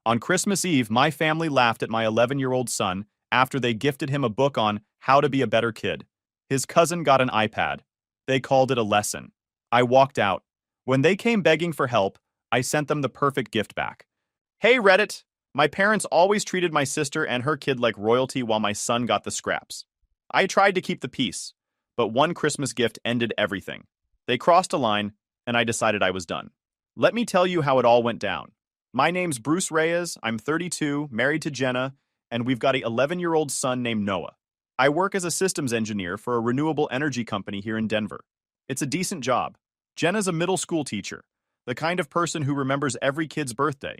On Christmas Eve, my family laughed at my 11-year-old son after they gifted him a book on how to be a better kid. His cousin got an iPad. They called it a lesson. I walked out. When they came begging for help, I sent them the perfect gift back. Hey Reddit! My parents always treated my sister and her kid like royalty while my son got the scraps. I tried to keep the peace, but one Christmas gift ended everything. They crossed a line, and I decided I was done. Let me tell you how it all went down. My name's Bruce Reyes, I'm 32, married to Jenna, and we've got an 11-year-old son named Noah. I work as a systems engineer for a renewable energy company here in Denver. It's a decent job. Jenna's a middle school teacher, the kind of person who remembers every kid's birthday.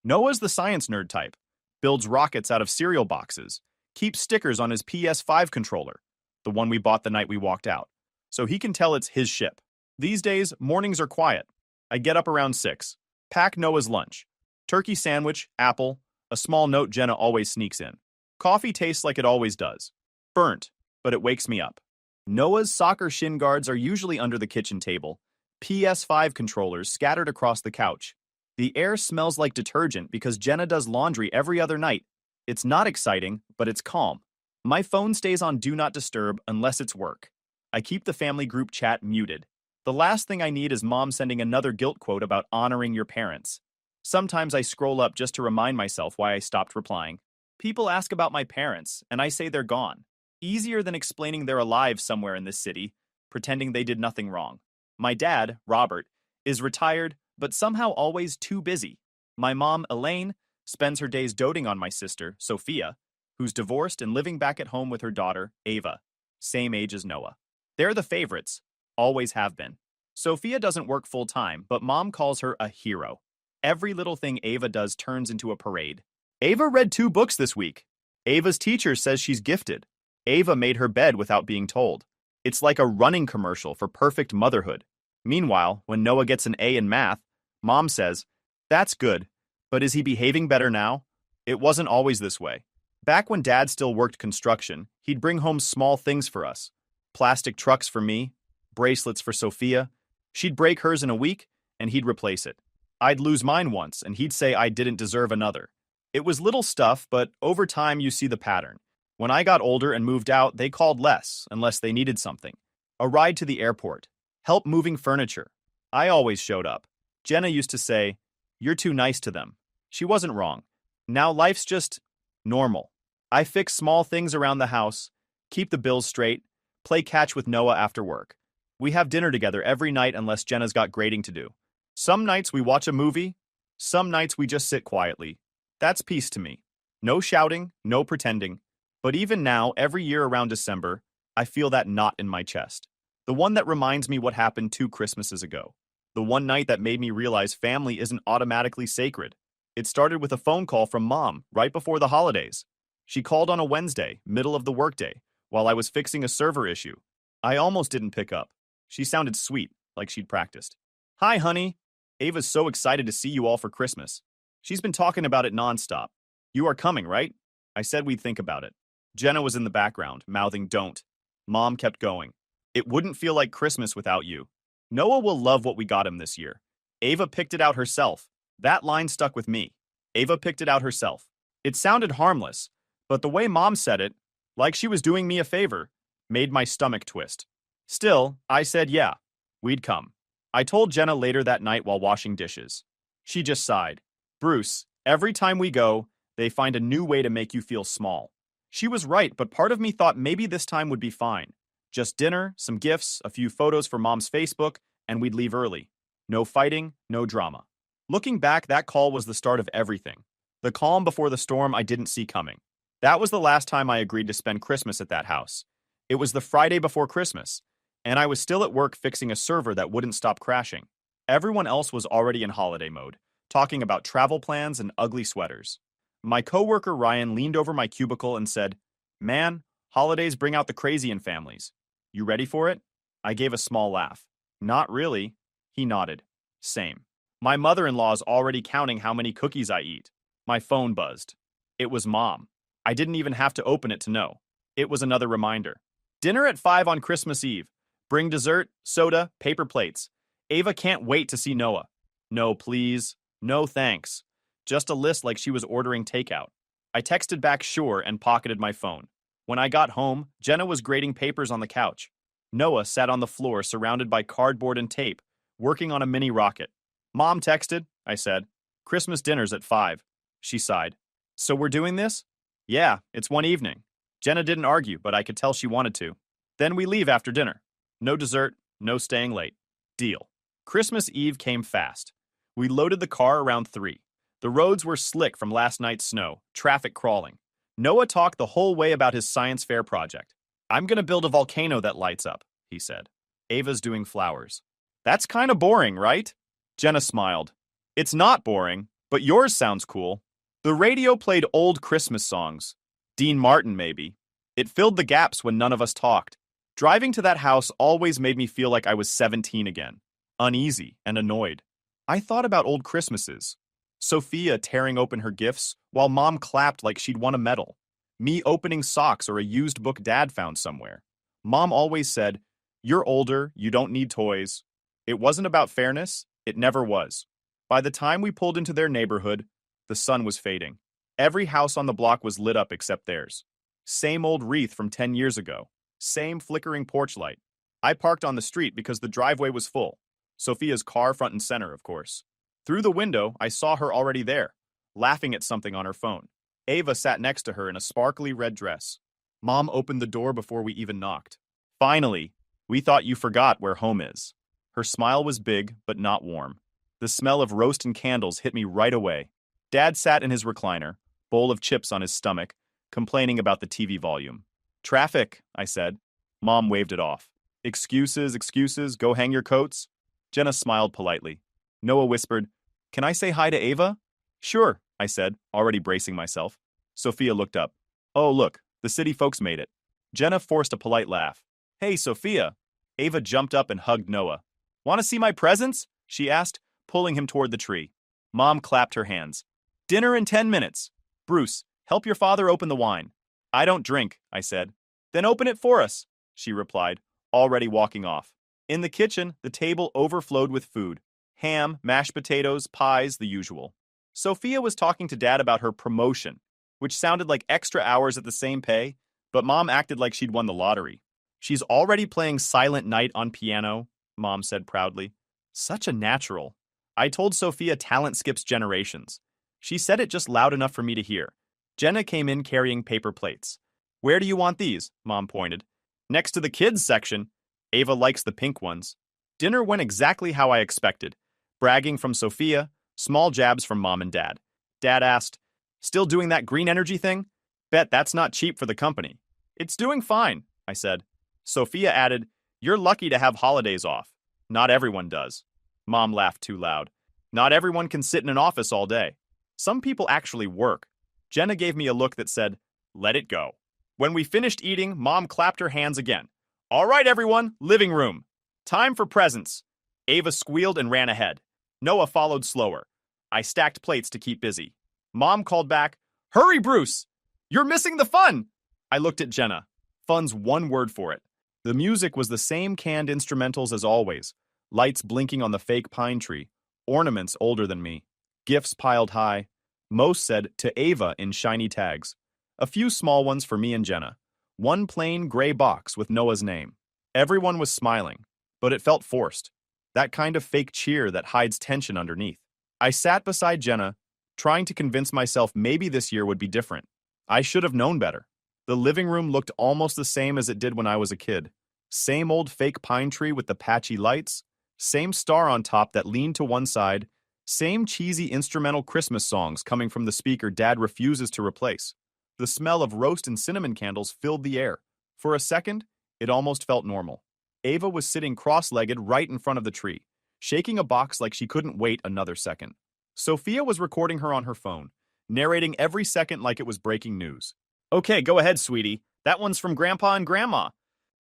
Noah's the science nerd type, builds rockets out of cereal boxes, keeps stickers on his PS5 controller, the one we bought the night we walked out, so he can tell it's his ship. These days, mornings are quiet. I get up around 6, pack Noah's lunch. Turkey sandwich, apple, a small note Jenna always sneaks in. Coffee tastes like it always does. Burnt, but it wakes me up. Noah's soccer shin guards are usually under the kitchen table, PS5 controllers scattered across the couch. The air smells like detergent because Jenna does laundry every other night. It's not exciting, but it's calm. My phone stays on Do Not Disturb unless it's work. I keep the family group chat muted. The last thing I need is mom sending another guilt quote about honoring your parents. Sometimes I scroll up just to remind myself why I stopped replying. People ask about my parents, and I say they're gone. Easier than explaining they're alive somewhere in this city, pretending they did nothing wrong. My dad, Robert, is retired, but somehow always too busy. My mom, Elaine, spends her days doting on my sister, Sophia, who's divorced and living back at home with her daughter, Ava, same age as Noah. They're the favorites, always have been. Sophia doesn't work full-time, but mom calls her a hero. Every little thing Ava does turns into a parade. Ava read 2 books this week. Ava's teacher says she's gifted. Ava made her bed without being told. It's like a running commercial for perfect motherhood. Meanwhile, when Noah gets an A in math, mom says, "That's good, but is he behaving better now?" It wasn't always this way. Back when Dad still worked construction, he'd bring home small things for us. Plastic trucks for me, bracelets for Sophia. She'd break hers in a week, and he'd replace it. I'd lose mine once, and he'd say I didn't deserve another. It was little stuff, but over time you see the pattern. When I got older and moved out, they called less, unless they needed something. A ride to the airport. Help moving furniture. I always showed up. Jenna used to say, "You're too nice to them." She wasn't wrong. Now life's just normal. I fix small things around the house, keep the bills straight, play catch with Noah after work. We have dinner together every night unless Jenna's got grading to do. Some nights we watch a movie, some nights we just sit quietly. That's peace to me. No shouting, no pretending. But even now, every year around December, I feel that knot in my chest. The one that reminds me what happened 2 Christmases ago. The one night that made me realize family isn't automatically sacred. It started with a phone call from Mom right before the holidays. She called on a Wednesday, middle of the workday, while I was fixing a server issue. I almost didn't pick up. She sounded sweet, like she'd practiced. "Hi, honey. Ava's so excited to see you all for Christmas. She's been talking about it nonstop. You are coming, right?" I said we'd think about it. Jenna was in the background, mouthing don't. Mom kept going. "It wouldn't feel like Christmas without you. Noah will love what we got him this year. Ava picked it out herself." That line stuck with me. Ava picked it out herself. It sounded harmless, but the way Mom said it, like she was doing me a favor, made my stomach twist. Still, I said yeah, we'd come. I told Jenna later that night while washing dishes. She just sighed. "Bruce, every time we go, they find a new way to make you feel small." She was right, but part of me thought maybe this time would be fine. Just dinner, some gifts, a few photos for Mom's Facebook, and we'd leave early. No fighting, no drama. Looking back, that call was the start of everything. The calm before the storm I didn't see coming. That was the last time I agreed to spend Christmas at that house. It was the Friday before Christmas, and I was still at work fixing a server that wouldn't stop crashing. Everyone else was already in holiday mode, talking about travel plans and ugly sweaters. My coworker Ryan leaned over my cubicle and said, "Man, holidays bring out the crazy in families. You ready for it?" I gave a small laugh. "Not really." He nodded. "Same. My mother-in-law's already counting how many cookies I eat." My phone buzzed. It was Mom. I didn't even have to open it to know. It was another reminder. "Dinner at 5 on Christmas Eve. Bring dessert, soda, paper plates. Ava can't wait to see Noah." "No, please. No, thanks." Just a list like she was ordering takeout. I texted back sure and pocketed my phone. When I got home, Jenna was grading papers on the couch. Noah sat on the floor surrounded by cardboard and tape, working on a mini rocket. Mom texted, I said. Christmas dinner's at 5. She sighed. So we're doing this? Yeah, it's one evening. Jenna didn't argue, but I could tell she wanted to. Then we leave after dinner. No dessert, no staying late. Deal. Christmas Eve came fast. We loaded the car around 3. The roads were slick from last night's snow, traffic crawling. Noah talked the whole way about his science fair project. I'm gonna build a volcano that lights up, he said. Ava's doing flowers. That's kinda boring, right? Jenna smiled. It's not boring, but yours sounds cool. The radio played old Christmas songs. Dean Martin, maybe. It filled the gaps when none of us talked. Driving to that house always made me feel like I was 17 again, uneasy and annoyed. I thought about old Christmases. Sophia tearing open her gifts while Mom clapped like she'd won a medal. Me opening socks or a used book Dad found somewhere. Mom always said, "You're older, you don't need toys." It wasn't about fairness, it never was. By the time we pulled into their neighborhood, the sun was fading. Every house on the block was lit up except theirs. Same old wreath from 10 years ago. Same flickering porch light. I parked on the street because the driveway was full. Sophia's car front and center, of course. Through the window, I saw her already there, laughing at something on her phone. Ava sat next to her in a sparkly red dress. Mom opened the door before we even knocked. Finally, we thought you forgot where home is. Her smile was big, but not warm. The smell of roast and candles hit me right away. Dad sat in his recliner, bowl of chips on his stomach, complaining about the TV volume. Traffic, I said. Mom waved it off. Excuses, excuses, go hang your coats. Jenna smiled politely. Noah whispered, Can I say hi to Ava? Sure, I said, already bracing myself. Sophia looked up. Oh, look, the city folks made it. Jenna forced a polite laugh. Hey, Sophia. Ava jumped up and hugged Noah. Want to see my presents? She asked, pulling him toward the tree. Mom clapped her hands. Dinner in 10 minutes. Bruce, help your father open the wine. I don't drink, I said. Then open it for us, she replied, already walking off. In the kitchen, the table overflowed with food. Ham, mashed potatoes, pies, the usual. Sophia was talking to Dad about her promotion, which sounded like extra hours at the same pay, but Mom acted like she'd won the lottery. She's already playing Silent Night on piano, Mom said proudly. Such a natural. I told Sophia talent skips generations. She said it just loud enough for me to hear. Jenna came in carrying paper plates. Where do you want these? Mom pointed. Next to the kids section. Ava likes the pink ones. Dinner went exactly how I expected. Bragging from Sophia, small jabs from Mom and Dad. Dad asked, Still doing that green energy thing? Bet that's not cheap for the company. It's doing fine, I said. Sophia added, You're lucky to have holidays off. Not everyone does. Mom laughed too loud. Not everyone can sit in an office all day. Some people actually work. Jenna gave me a look that said, Let it go. When we finished eating, Mom clapped her hands again. All right, everyone, living room. Time for presents. Ava squealed and ran ahead. Noah followed slower. I stacked plates to keep busy. Mom called back, Hurry, Bruce! You're missing the fun! I looked at Jenna. Fun's one word for it. The music was the same canned instrumentals as always. Lights blinking on the fake pine tree. Ornaments older than me. Gifts piled high. Most said, To Ava in shiny tags. A few small ones for me and Jenna. One plain gray box with Noah's name. Everyone was smiling, but it felt forced. That kind of fake cheer that hides tension underneath. I sat beside Jenna, trying to convince myself maybe this year would be different. I should have known better. The living room looked almost the same as it did when I was a kid. Same old fake pine tree with the patchy lights, same star on top that leaned to one side, same cheesy instrumental Christmas songs coming from the speaker Dad refuses to replace. The smell of roast and cinnamon candles filled the air. For a second, it almost felt normal. Ava was sitting cross-legged right in front of the tree, shaking a box like she couldn't wait another second. Sophia was recording her on her phone, narrating every second like it was breaking news. Okay, go ahead, sweetie. That one's from Grandpa and Grandma.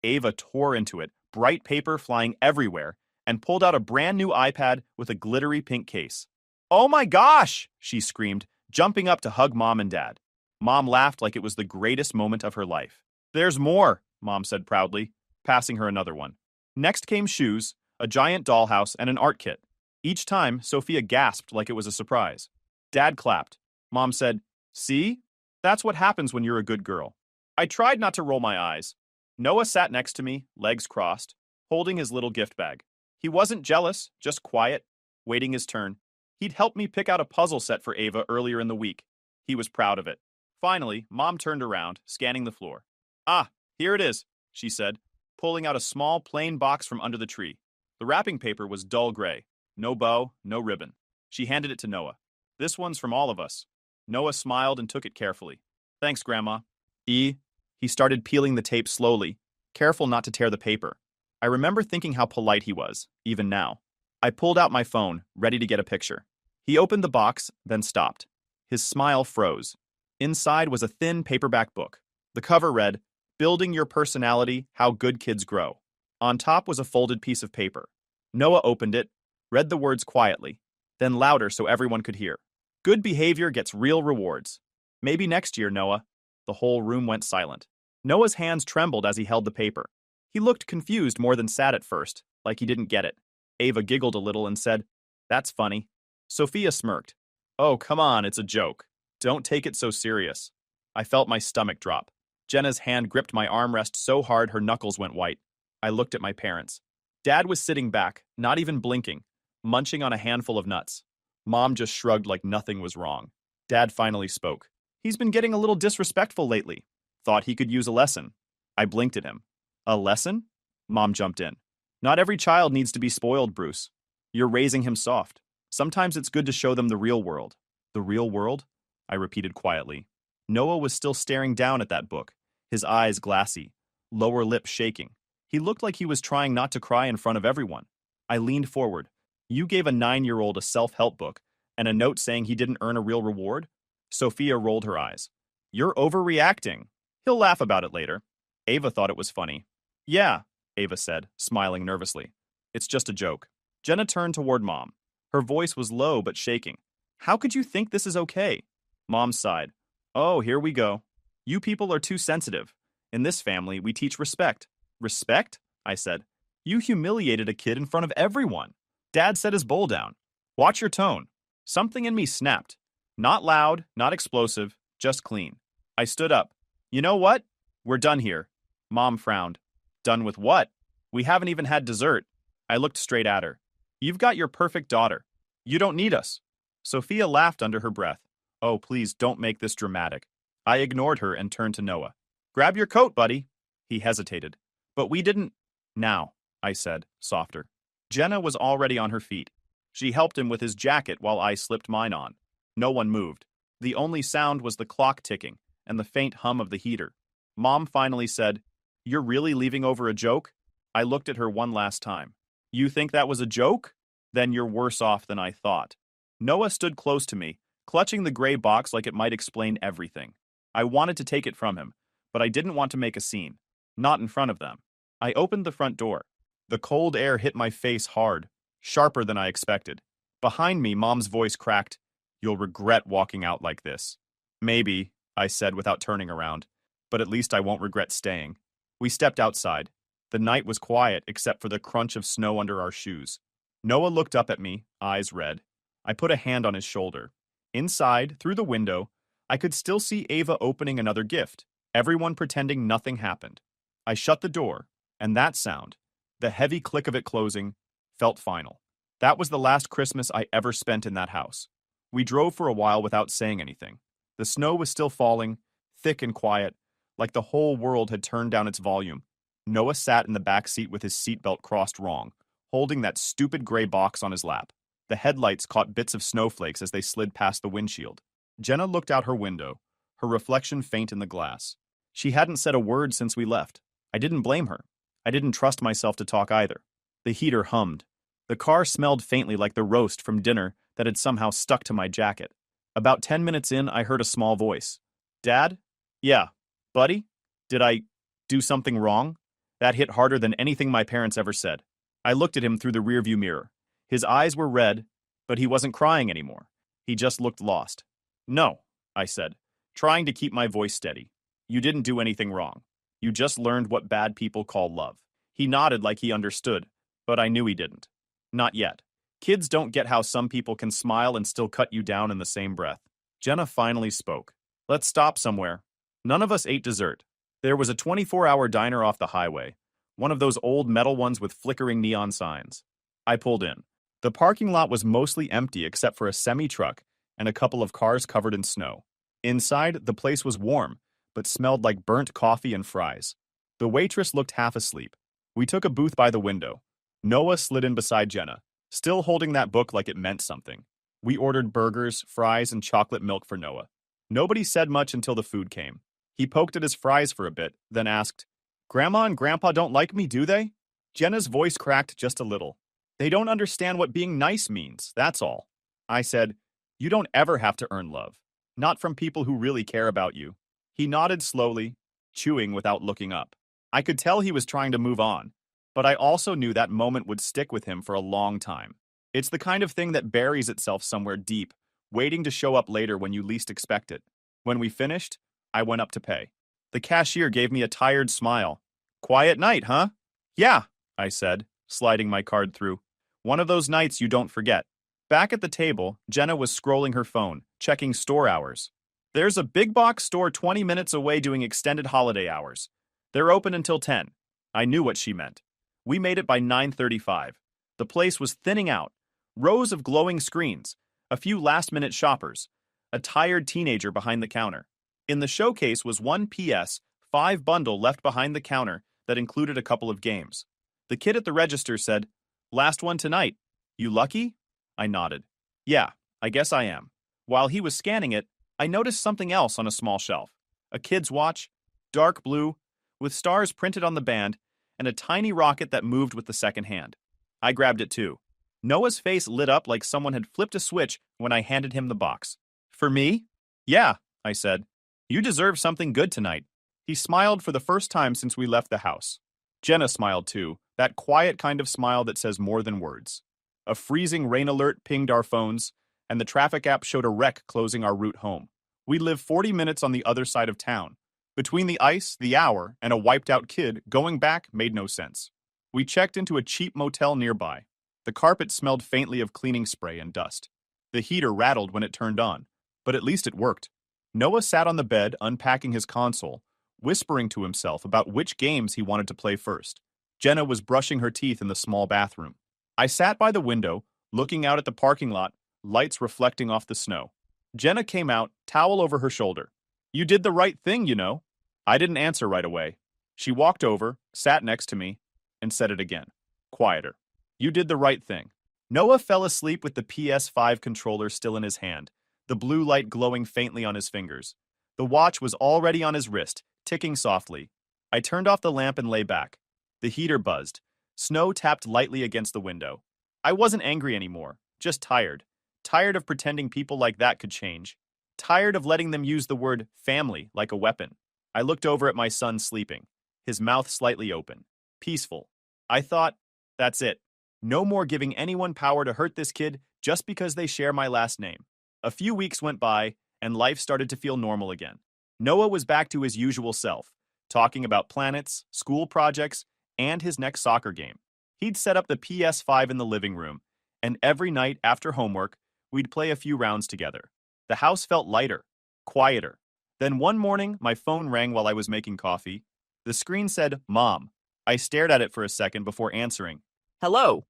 Ava tore into it, bright paper flying everywhere, and pulled out a brand new iPad with a glittery pink case. Oh my gosh, she screamed, jumping up to hug Mom and Dad. Mom laughed like it was the greatest moment of her life. There's more, Mom said proudly, passing her another one. Next came shoes, a giant dollhouse, and an art kit. Each time, Sophia gasped like it was a surprise. Dad clapped. Mom said, "See? That's what happens when you're a good girl." I tried not to roll my eyes. Noah sat next to me, legs crossed, holding his little gift bag. He wasn't jealous, just quiet, waiting his turn. He'd helped me pick out a puzzle set for Ava earlier in the week. He was proud of it. Finally, Mom turned around, scanning the floor. "Ah, here it is," she said, pulling out a small, plain box from under the tree. The wrapping paper was dull gray. No bow, no ribbon. She handed it to Noah. "This one's from all of us." Noah smiled and took it carefully. "Thanks, Grandma." He started peeling the tape slowly, careful not to tear the paper. I remember thinking how polite he was, even now. I pulled out my phone, ready to get a picture. He opened the box, then stopped. His smile froze. Inside was a thin paperback book. The cover read, "Building Your Personality, How Good Kids Grow." On top was a folded piece of paper. Noah opened it, read the words quietly, then louder so everyone could hear. "Good behavior gets real rewards. Maybe next year, Noah." The whole room went silent. Noah's hands trembled as he held the paper. He looked confused more than sad at first, like he didn't get it. Ava giggled a little and said, "That's funny." Sophia smirked. "Oh, come on, it's a joke. Don't take it so serious." I felt my stomach drop. Jenna's hand gripped my armrest so hard her knuckles went white. I looked at my parents. Dad was sitting back, not even blinking, munching on a handful of nuts. Mom just shrugged like nothing was wrong. Dad finally spoke. "He's been getting a little disrespectful lately. Thought he could use a lesson." I blinked at him. "A lesson?" Mom jumped in. "Not every child needs to be spoiled, Bruce. You're raising him soft. Sometimes it's good to show them the real world." "The real world?" I repeated quietly. Noah was still staring down at that book, his eyes glassy, lower lip shaking. He looked like he was trying not to cry in front of everyone. I leaned forward. "You gave a 9-year-old a self-help book and a note saying he didn't earn a real reward?" Sophia rolled her eyes. "You're overreacting. He'll laugh about it later." Ava thought it was funny. "Yeah," Ava said, smiling nervously. "It's just a joke." Jenna turned toward Mom. Her voice was low but shaking. "How could you think this is okay?" Mom sighed. "Oh, here we go. You people are too sensitive. In this family, we teach respect." "Respect?" I said. "You humiliated a kid in front of everyone." Dad set his bowl down. "Watch your tone." Something in me snapped. Not loud, not explosive, just clean. I stood up. "You know what? We're done here." Mom frowned. "Done with what?" "We haven't even had dessert." I looked straight at her. "You've got your perfect daughter. You don't need us." Sophia laughed under her breath. "Oh, please don't make this dramatic." I ignored her and turned to Noah. "Grab your coat, buddy." He hesitated. "But we didn't—" "Now," I said, softer. Jenna was already on her feet. She helped him with his jacket while I slipped mine on. No one moved. The only sound was the clock ticking and the faint hum of the heater. Mom finally said, "You're really leaving over a joke?" I looked at her one last time. "You think that was a joke? Then you're worse off than I thought." Noah stood close to me, clutching the gray box like it might explain everything. I wanted to take it from him, but I didn't want to make a scene. Not in front of them. I opened the front door. The cold air hit my face hard, sharper than I expected. Behind me, Mom's voice cracked. "You'll regret walking out like this." "Maybe," I said without turning around, "but at least I won't regret staying." We stepped outside. The night was quiet except for the crunch of snow under our shoes. Noah looked up at me, eyes red. I put a hand on his shoulder. Inside, through the window, I could still see Ava opening another gift, everyone pretending nothing happened. I shut the door, and that sound, the heavy click of it closing, felt final. That was the last Christmas I ever spent in that house. We drove for a while without saying anything. The snow was still falling, thick and quiet, like the whole world had turned down its volume. Noah sat in the back seat with his seatbelt crossed wrong, holding that stupid gray box on his lap. The headlights caught bits of snowflakes as they slid past the windshield. Jenna looked out her window, her reflection faint in the glass. She hadn't said a word since we left. I didn't blame her. I didn't trust myself to talk either. The heater hummed. The car smelled faintly like the roast from dinner that had somehow stuck to my jacket. About 10 minutes in, I heard a small voice. "Dad?" "Yeah. Buddy? Did I do something wrong?" That hit harder than anything my parents ever said. I looked at him through the rearview mirror. His eyes were red, but he wasn't crying anymore. He just looked lost. "No," I said, trying to keep my voice steady. "You didn't do anything wrong. You just learned what bad people call love." He nodded like he understood, but I knew he didn't. Not yet. Kids don't get how some people can smile and still cut you down in the same breath. Jenna finally spoke. Let's stop somewhere. None of us ate dessert. There was a 24-hour diner off the highway, one of those old metal ones with flickering neon signs. I pulled in. The parking lot was mostly empty except for a semi-truck and a couple of cars covered in snow. Inside, the place was warm, but smelled like burnt coffee and fries. The waitress looked half asleep. We took a booth by the window. Noah slid in beside Jenna, still holding that book like it meant something. We ordered burgers, fries, and chocolate milk for Noah. Nobody said much until the food came. He poked at his fries for a bit, then asked, "Grandma and Grandpa don't like me, do they?" Jenna's voice cracked just a little. "They don't understand what being nice means, that's all." I said, "You don't ever have to earn love. Not from people who really care about you." He nodded slowly, chewing without looking up. I could tell he was trying to move on, but I also knew that moment would stick with him for a long time. It's the kind of thing that buries itself somewhere deep, waiting to show up later when you least expect it. When we finished, I went up to pay. The cashier gave me a tired smile. "Quiet night, huh?" "Yeah," I said, sliding my card through. "One of those nights you don't forget." Back at the table, Jenna was scrolling her phone, checking store hours. "There's a big box store 20 minutes away doing extended holiday hours. They're open until 10. I knew what she meant. We made it by 9:35. The place was thinning out. Rows of glowing screens, a few last-minute shoppers, a tired teenager behind the counter. In the showcase was one PS5 bundle left behind the counter that included a couple of games. The kid at the register said, "Last one tonight. You lucky?" I nodded. "Yeah, I guess I am." While he was scanning it, I noticed something else on a small shelf. A kid's watch, dark blue, with stars printed on the band, and a tiny rocket that moved with the second hand. I grabbed it too. Noah's face lit up like someone had flipped a switch when I handed him the box. "For me?" "Yeah," I said. "You deserve something good tonight." He smiled for the first time since we left the house. Jenna smiled too, that quiet kind of smile that says more than words. A freezing rain alert pinged our phones, and the traffic app showed a wreck closing our route home. We live 40 minutes on the other side of town. Between the ice, the hour, and a wiped-out kid, going back made no sense. We checked into a cheap motel nearby. The carpet smelled faintly of cleaning spray and dust. The heater rattled when it turned on, but at least it worked. Noah sat on the bed unpacking his console, whispering to himself about which games he wanted to play first. Jenna was brushing her teeth in the small bathroom. I sat by the window, looking out at the parking lot, lights reflecting off the snow. Jenna came out, towel over her shoulder. "You did the right thing, you know." I didn't answer right away. She walked over, sat next to me, and said it again, quieter. "You did the right thing." Noah fell asleep with the PS5 controller still in his hand, the blue light glowing faintly on his fingers. The watch was already on his wrist, ticking softly. I turned off the lamp and lay back. The heater buzzed. Snow tapped lightly against the window. I wasn't angry anymore, just tired. Tired of pretending people like that could change. Tired of letting them use the word family like a weapon. I looked over at my son sleeping, his mouth slightly open, peaceful. I thought, that's it. No more giving anyone power to hurt this kid just because they share my last name. A few weeks went by, and life started to feel normal again. Noah was back to his usual self, talking about planets, school projects, and his next soccer game. He'd set up the PS5 in the living room, and every night after homework, we'd play a few rounds together. The house felt lighter, quieter. Then one morning, my phone rang while I was making coffee. The screen said, "Mom." I stared at it for a second before answering. "Hello."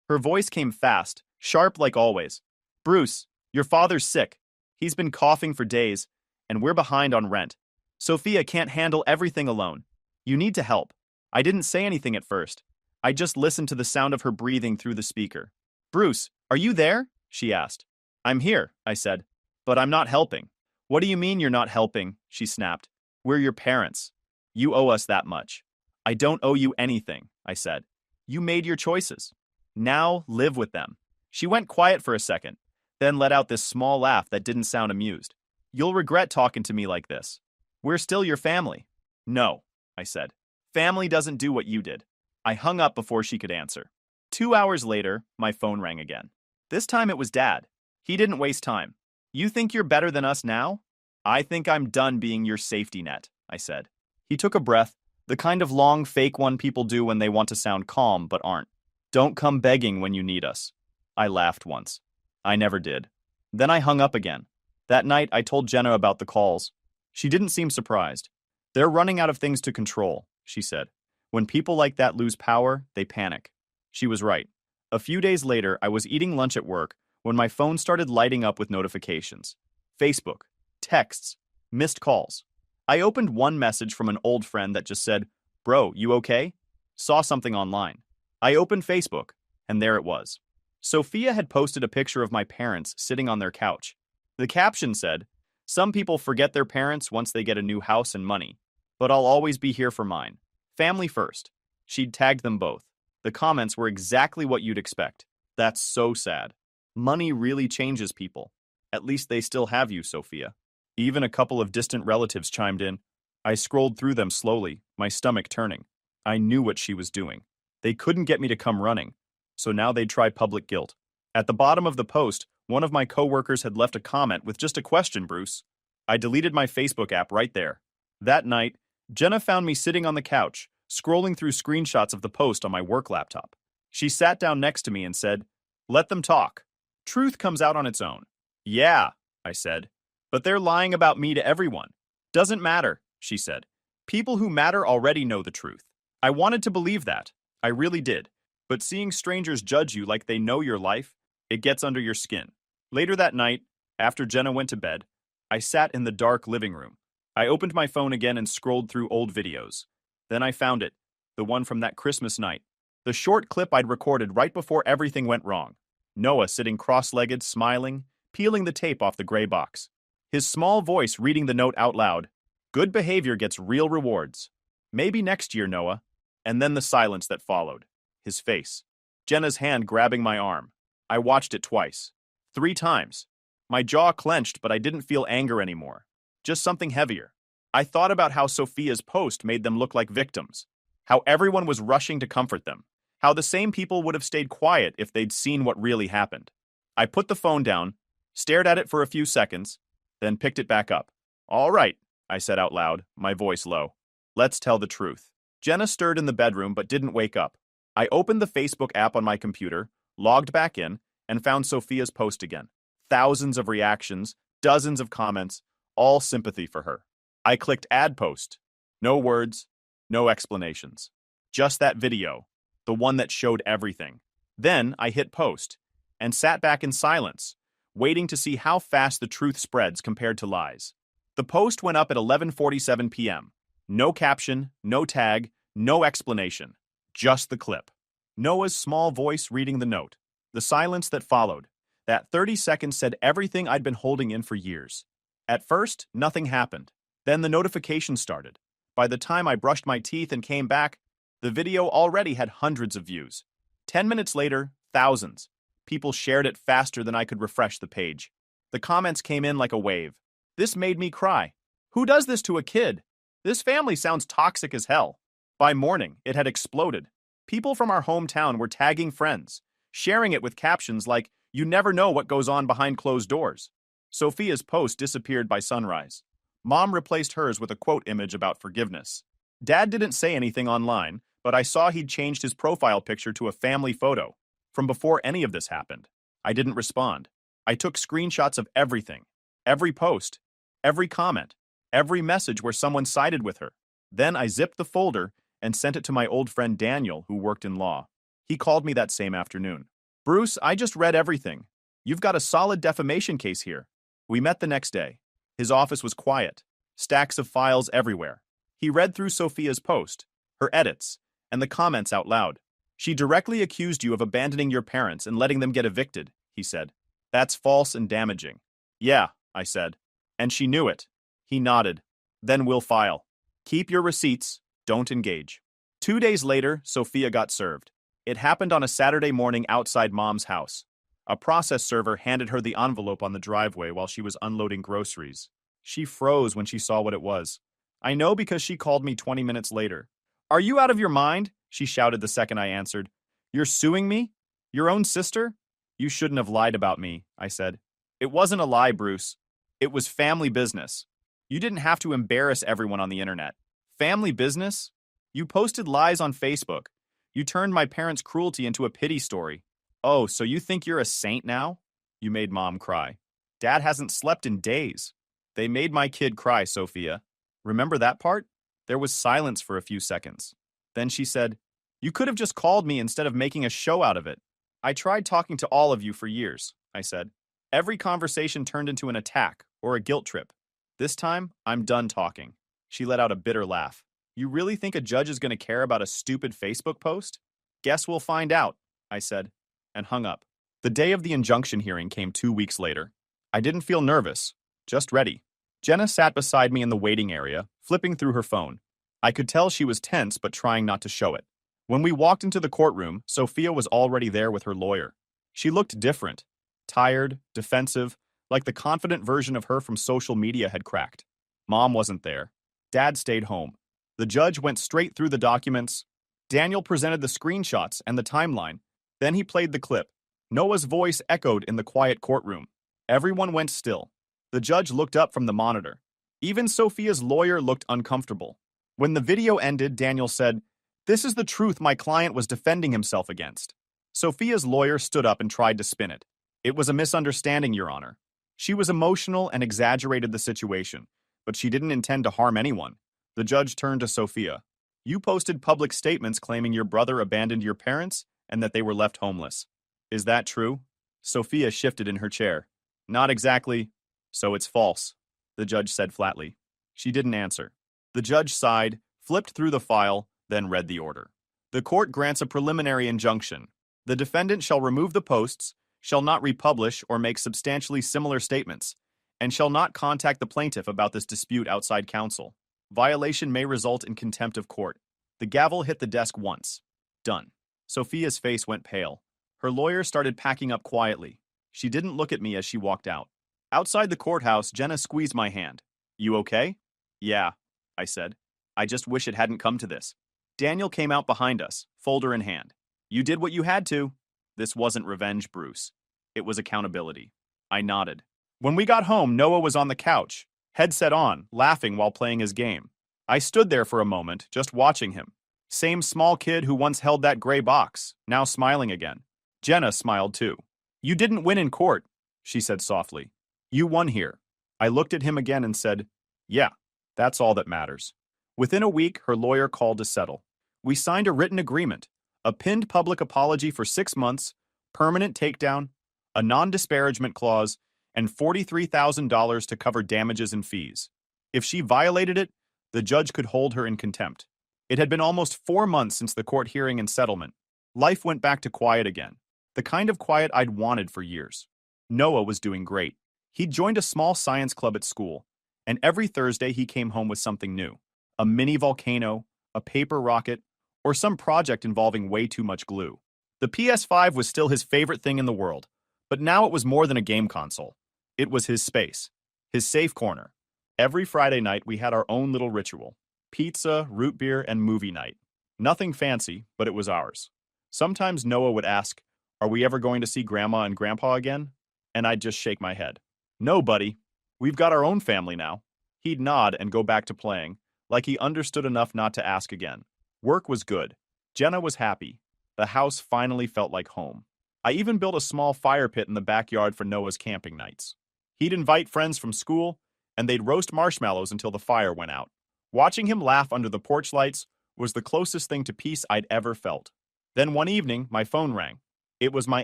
Her voice came fast, sharp like always. "Bruce, your father's sick. He's been coughing for days, and we're behind on rent. Sophia can't handle everything alone. You need to help." I didn't say anything at first. I just listened to the sound of her breathing through the speaker. "Bruce, are you there?" she asked. "I'm here," I said. "But I'm not helping." "What do you mean you're not helping?" she snapped. "We're your parents. You owe us that much." "I don't owe you anything," I said. "You made your choices. Now live with them." She went quiet for a second, then let out this small laugh that didn't sound amused. "You'll regret talking to me like this. We're still your family." "No," I said. "Family doesn't do what you did." I hung up before she could answer. 2 hours later, my phone rang again. This time it was Dad. He didn't waste time. "You think you're better than us now?" "I think I'm done being your safety net," I said. He took a breath, the kind of long, fake one people do when they want to sound calm but aren't. "Don't come begging when you need us." I laughed once. I never did. Then I hung up again. That night, I told Jenna about the calls. She didn't seem surprised. They're running out of things to control, she said. When people like that lose power, they panic. She was right. A few days later, I was eating lunch at work when my phone started lighting up with notifications. Facebook, texts, missed calls. I opened one message from an old friend that just said, "Bro, you okay?" Saw something online. I opened Facebook, and there it was. Sophia had posted a picture of my parents sitting on their couch. The caption said, "Some people forget their parents once they get a new house and money, but I'll always be here for mine. Family first." She'd tagged them both. The comments were exactly what you'd expect. That's so sad. Money really changes people. At least they still have you, Sophia. Even a couple of distant relatives chimed in. I scrolled through them slowly, my stomach turning. I knew what she was doing. They couldn't get me to come running, so now they'd try public guilt. At the bottom of the post, one of my coworkers had left a comment with just a question, Bruce. I deleted my Facebook app right there. That night, Jenna found me sitting on the couch, scrolling through screenshots of the post on my work laptop. She sat down next to me and said, "Let them talk. Truth comes out on its own." "Yeah," I said. "But they're lying about me to everyone." "Doesn't matter," she said. "People who matter already know the truth." I wanted to believe that. I really did. But seeing strangers judge you like they know your life, it gets under your skin. Later that night, after Jenna went to bed, I sat in the dark living room. I opened my phone again and scrolled through old videos. Then I found it, the one from that Christmas night. The short clip I'd recorded right before everything went wrong. Noah sitting cross-legged, smiling, peeling the tape off the gray box. His small voice reading the note out loud. "Good behavior gets real rewards. Maybe next year, Noah." And then the silence that followed. His face. Jenna's hand grabbing my arm. I watched it twice. 3 times. My jaw clenched, but I didn't feel anger anymore. Just something heavier. I thought about how Sophia's post made them look like victims. How everyone was rushing to comfort them. How the same people would have stayed quiet if they'd seen what really happened. I put the phone down, stared at it for a few seconds, then picked it back up. "All right," I said out loud, my voice low. "Let's tell the truth." Jenna stirred in the bedroom but didn't wake up. I opened the Facebook app on my computer, logged back in, and found Sophia's post again. Thousands of reactions, dozens of comments, all sympathy for her. I clicked add post. No words, no explanations. Just that video, the one that showed everything. Then I hit post and sat back in silence, waiting to see how fast the truth spreads compared to lies. The post went up at 11:47 p.m. No caption, no tag, no explanation. Just the clip. Noah's small voice reading the note. The silence that followed. That 30 seconds said everything I'd been holding in for years. At first, nothing happened. Then the notification started. By the time I brushed my teeth and came back, the video already had hundreds of views. 10 minutes later, thousands. People shared it faster than I could refresh the page. The comments came in like a wave. This made me cry. Who does this to a kid? This family sounds toxic as hell. By morning, it had exploded. People from our hometown were tagging friends, sharing it with captions like, "You never know what goes on behind closed doors." Sophia's post disappeared by sunrise. Mom replaced hers with a quote image about forgiveness. Dad didn't say anything online, but I saw he'd changed his profile picture to a family photo. From before any of this happened. I didn't respond. I took screenshots of everything. Every post. Every comment. Every message where someone sided with her. Then I zipped the folder and sent it to my old friend Daniel, who worked in law. He called me that same afternoon. "Bruce, I just read everything. You've got a solid defamation case here." We met the next day. His office was quiet. Stacks of files everywhere. He read through Sophia's post, her edits, and the comments out loud. "She directly accused you of abandoning your parents and letting them get evicted," he said. "That's false and damaging." "Yeah," I said. "And she knew it." He nodded. "Then we'll file. Keep your receipts. Don't engage." 2 days later, Sophia got served. It happened on a Saturday morning outside Mom's house. A process server handed her the envelope on the driveway while she was unloading groceries. She froze when she saw what it was. I know because she called me 20 minutes later. "Are you out of your mind?" she shouted the second I answered. "You're suing me? Your own sister?" "You shouldn't have lied about me," I said. "It wasn't a lie, Bruce. It was family business. You didn't have to embarrass everyone on the internet." "Family business? You posted lies on Facebook. You turned my parents' cruelty into a pity story. Oh, so you think you're a saint now? You made Mom cry. Dad hasn't slept in days. They made my kid cry, Sophia. Remember that part? There was silence for a few seconds. Then she said, You could have just called me instead of making a show out of it. I tried talking to all of you for years, I said. Every conversation turned into an attack or a guilt trip. This time, I'm done talking. She let out a bitter laugh. You really think a judge is going to care about a stupid Facebook post? Guess we'll find out, I said, and hung up. The day of the injunction hearing came 2 weeks later. I didn't feel nervous, just ready. Jenna sat beside me in the waiting area, flipping through her phone. I could tell she was tense but trying not to show it. When we walked into the courtroom, Sophia was already there with her lawyer. She looked different, tired, defensive, like the confident version of her from social media had cracked. Mom wasn't there. Dad stayed home. The judge went straight through the documents. Daniel presented the screenshots and the timeline. Then he played the clip. Noah's voice echoed in the quiet courtroom. Everyone went still. The judge looked up from the monitor. Even Sophia's lawyer looked uncomfortable. When the video ended, Daniel said, This is the truth my client was defending himself against. Sophia's lawyer stood up and tried to spin it. It was a misunderstanding, Your Honor. She was emotional and exaggerated the situation, but she didn't intend to harm anyone. The judge turned to Sophia. You posted public statements claiming your brother abandoned your parents and that they were left homeless. Is that true? Sophia shifted in her chair. Not exactly. So it's false, the judge said flatly. She didn't answer. The judge sighed, flipped through the file, then read the order. The court grants a preliminary injunction. The defendant shall remove the posts, shall not republish or make substantially similar statements, and shall not contact the plaintiff about this dispute outside counsel. Violation may result in contempt of court. The gavel hit the desk once. Done. Sophia's face went pale. Her lawyer started packing up quietly. She didn't look at me as she walked out. Outside the courthouse, Jenna squeezed my hand. You okay? Yeah, I said. I just wish it hadn't come to this. Daniel came out behind us, folder in hand. You did what you had to. This wasn't revenge, Bruce. It was accountability. I nodded. When we got home, Noah was on the couch, headset on, laughing while playing his game. I stood there for a moment, just watching him. Same small kid who once held that gray box, now smiling again. Jenna smiled too. You didn't win in court, she said softly. You won here. I looked at him again and said, Yeah, that's all that matters. Within a week, her lawyer called to settle. We signed a written agreement, a pinned public apology for 6 months, permanent takedown, a non-disparagement clause, and $43,000 to cover damages and fees. If she violated it, the judge could hold her in contempt. It had been almost 4 months since the court hearing and settlement. Life went back to quiet again, the kind of quiet I'd wanted for years. Noah was doing great. He'd joined a small science club at school, and every Thursday he came home with something new. A mini volcano, a paper rocket, or some project involving way too much glue. The PS5 was still his favorite thing in the world, but now it was more than a game console. It was his space, his safe corner. Every Friday night we had our own little ritual. Pizza, root beer, and movie night. Nothing fancy, but it was ours. Sometimes Noah would ask, Are we ever going to see Grandma and Grandpa again? And I'd just shake my head. No, buddy. We've got our own family now. He'd nod and go back to playing, like he understood enough not to ask again. Work was good. Jenna was happy. The house finally felt like home. I even built a small fire pit in the backyard for Noah's camping nights. He'd invite friends from school, and they'd roast marshmallows until the fire went out. Watching him laugh under the porch lights was the closest thing to peace I'd ever felt. Then one evening, my phone rang. It was my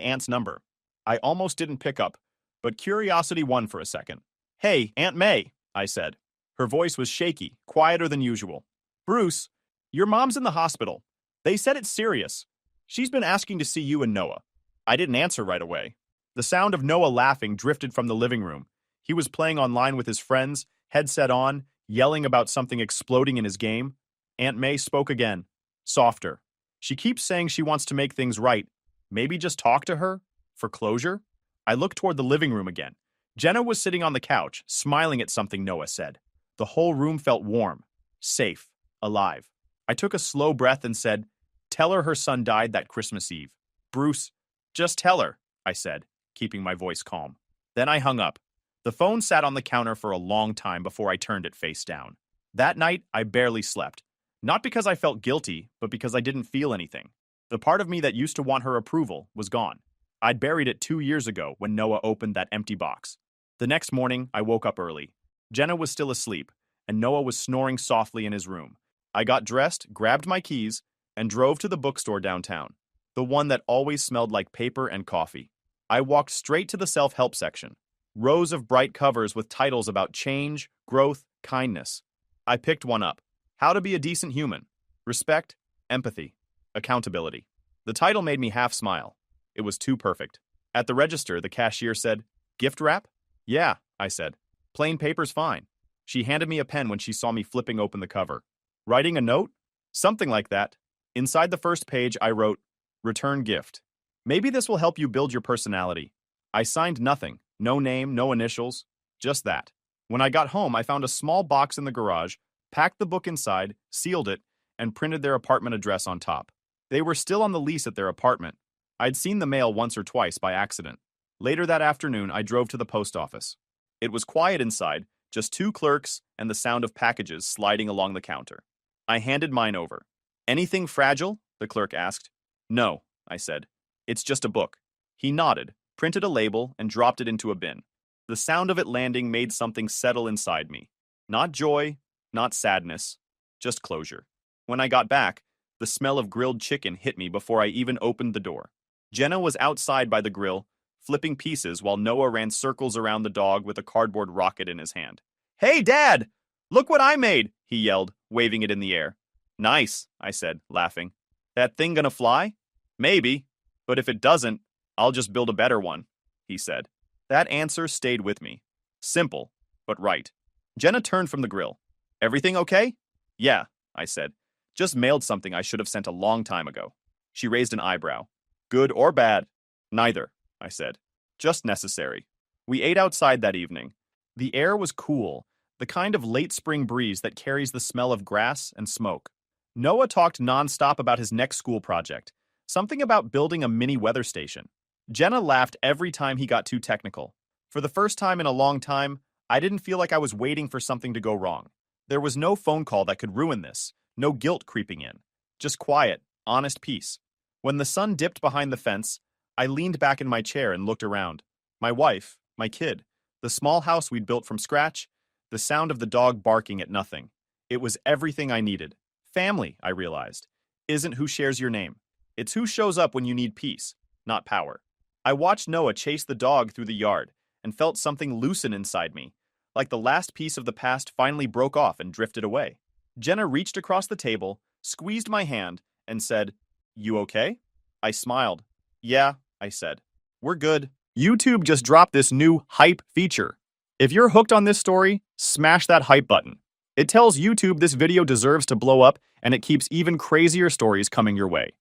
aunt's number. I almost didn't pick up, but curiosity won for a second. Hey, Aunt May, I said. Her voice was shaky, quieter than usual. Bruce, your mom's in the hospital. They said it's serious. She's been asking to see you and Noah. I didn't answer right away. The sound of Noah laughing drifted from the living room. He was playing online with his friends, headset on, yelling about something exploding in his game. Aunt May spoke again, softer. She keeps saying she wants to make things right. Maybe just talk to her? For closure? I looked toward the living room again. Jenna was sitting on the couch, smiling at something Noah said. The whole room felt warm, safe, alive. I took a slow breath and said, Tell her son died that Christmas Eve. Bruce, just tell her, I said, keeping my voice calm. Then I hung up. The phone sat on the counter for a long time before I turned it face down. That night, I barely slept. Not because I felt guilty, but because I didn't feel anything. The part of me that used to want her approval was gone. I'd buried it 2 years ago when Noah opened that empty box. The next morning, I woke up early. Jenna was still asleep, and Noah was snoring softly in his room. I got dressed, grabbed my keys, and drove to the bookstore downtown, the one that always smelled like paper and coffee. I walked straight to the self-help section. Rows of bright covers with titles about change, growth, kindness. I picked one up. How to be a decent human. Respect, empathy, accountability. The title made me half smile. It was too perfect. At the register, the cashier said, "Gift wrap?" "Yeah," I said. "Plain paper's fine." She handed me a pen when she saw me flipping open the cover. "Writing a note?" "Something like that." Inside the first page, I wrote, "Return gift. Maybe this will help you build your personality." I signed nothing. No name, no initials. Just that. When I got home, I found a small box in the garage, packed the book inside, sealed it, and printed their apartment address on top. They were still on the lease at their apartment. I'd seen the mail once or twice by accident. Later that afternoon, I drove to the post office. It was quiet inside, just two clerks and the sound of packages sliding along the counter. I handed mine over. "Anything fragile?" the clerk asked. "No," I said. "It's just a book." He nodded, printed a label, and dropped it into a bin. The sound of it landing made something settle inside me. Not joy, not sadness, just closure. When I got back, the smell of grilled chicken hit me before I even opened the door. Jenna was outside by the grill, flipping pieces while Noah ran circles around the dog with a cardboard rocket in his hand. "Hey, Dad! Look what I made!" he yelled, waving it in the air. "Nice," I said, laughing. "That thing gonna fly?" "Maybe, but if it doesn't, I'll just build a better one," he said. That answer stayed with me. Simple, but right. Jenna turned from the grill. "Everything okay?" "Yeah," I said. "Just mailed something I should have sent a long time ago." She raised an eyebrow. "Good or bad?" "Neither," I said. "Just necessary." We ate outside that evening. The air was cool, the kind of late spring breeze that carries the smell of grass and smoke. Noah talked nonstop about his next school project, something about building a mini weather station. Jenna laughed every time he got too technical. For the first time in a long time, I didn't feel like I was waiting for something to go wrong. There was no phone call that could ruin this, no guilt creeping in. Just quiet, honest peace. When the sun dipped behind the fence, I leaned back in my chair and looked around. My wife, my kid, the small house we'd built from scratch, the sound of the dog barking at nothing. It was everything I needed. Family, I realized, isn't who shares your name. It's who shows up when you need peace, not power. I watched Noah chase the dog through the yard and felt something loosen inside me, like the last piece of the past finally broke off and drifted away. Jenna reached across the table, squeezed my hand, and said, "You okay?" I smiled. "Yeah," I said. "We're good." YouTube just dropped this new hype feature. If you're hooked on this story, smash that hype button. It tells YouTube this video deserves to blow up, and it keeps even crazier stories coming your way.